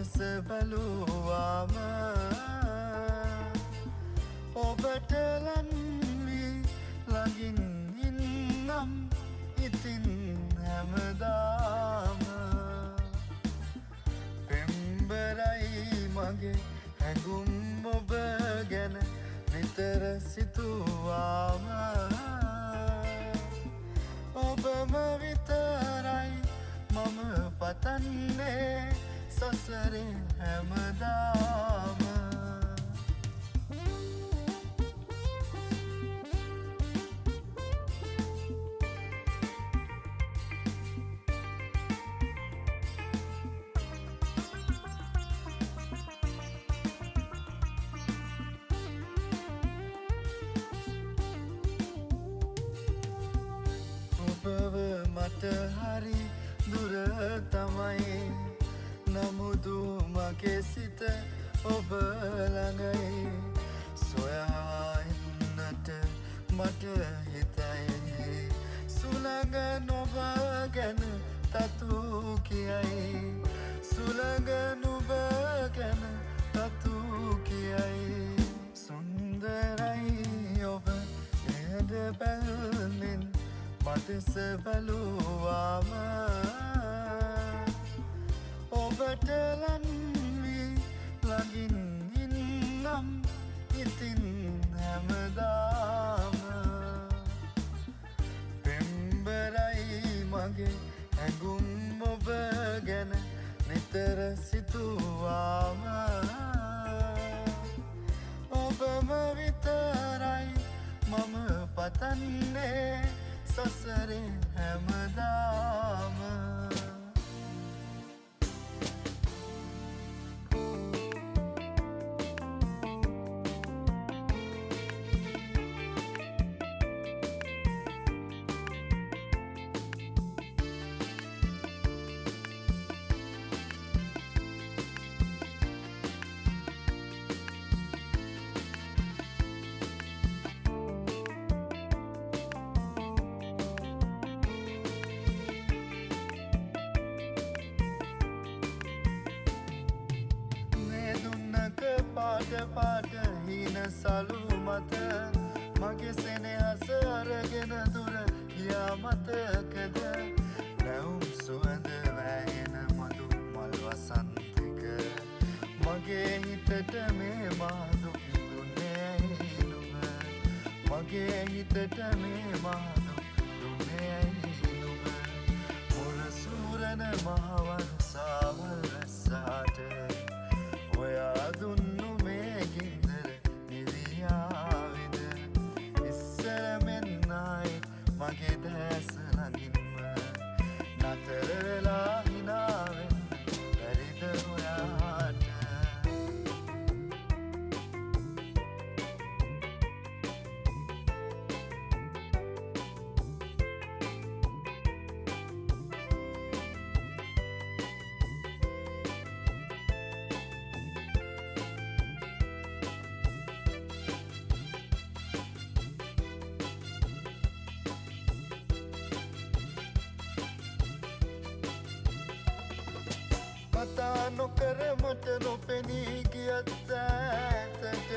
මදෙස බැලුවාම ඔබට ලන්වී ළඟින් ඉන්නම් ඉතින් හැමදාම පෙම්බරයි මගේ හැඟුම් ඔබ ගැන නිතර සිතුවාම ඔබම විතරයි මම පතන්නේ සසරේ හැමදාම ඔබව මට හරි දුර තමයි නමුදු මගේ සිත ඔබ ළඟයි සොයා එන්නට මට හිතයි සුළඟ නොබ ගැන තතු කියයි සුළඟ නොබ ගැන තතු කියයි සුන්දරයි ඔබ එද බැල්මින් මදෙස බැලුවාම ඔබට ලන්වී ළඟින් ඉන්නම් ඉතින් හැමදාම පෙම්බරයි මගේ හැඟුම් ඔබ ගැන නිතර සිතුවාම ඔබම විතරයි මම පතන්නේ සසරේ හැමදාම පාට පාට හීන සලු මත මගේ සෙනෙහස අරගෙන දුර ගියා මතකද නැවුම් සුවඳ වැහෙන මధు මල් වසන්තික මගේ හිතට මේ මාදු දුන්නේ නුඹ මගේ හිතට මේ මාදු දුන්නේ නුඹ මුර සූරන මහවන සාවල් රසාට ඔයා දුන්නු මේ ගින්දර නිවියාවිද ඉස්සර මෙන්නයි මගේ දැස ළඟින්ම නතර වෙලා හිනාවෙන් බැරිද ඔයාට කතා නොකර මට නොපෙනී ගියත් ඈතට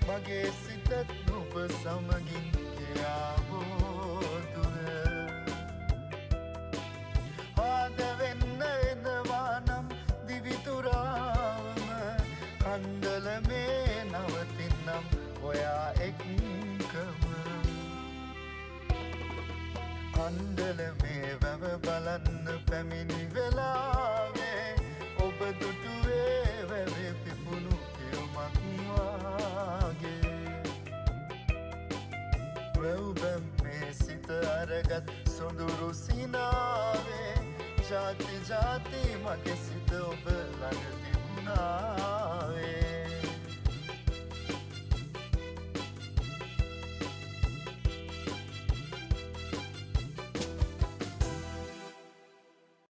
මගේ සිතත් ඔබ සමගින් ගියාවෝ දුර ආද වෙන්න එනවා නම් දිවිතුරාවම කන්දල මේ නවතින්නම් ඔයා එක්කම කන්දල මේ වැව බලන්න පැමිණි වෙලාවේ ඔබ දුටුවේ වැවේ පිපුණු පියුමක් වාගේ වැව්බැම් මේ සිත අරගත් සොඳුරු සිනාවේ ජාති ජාති මගේ සිත ඔබ ළඟ තිබුණා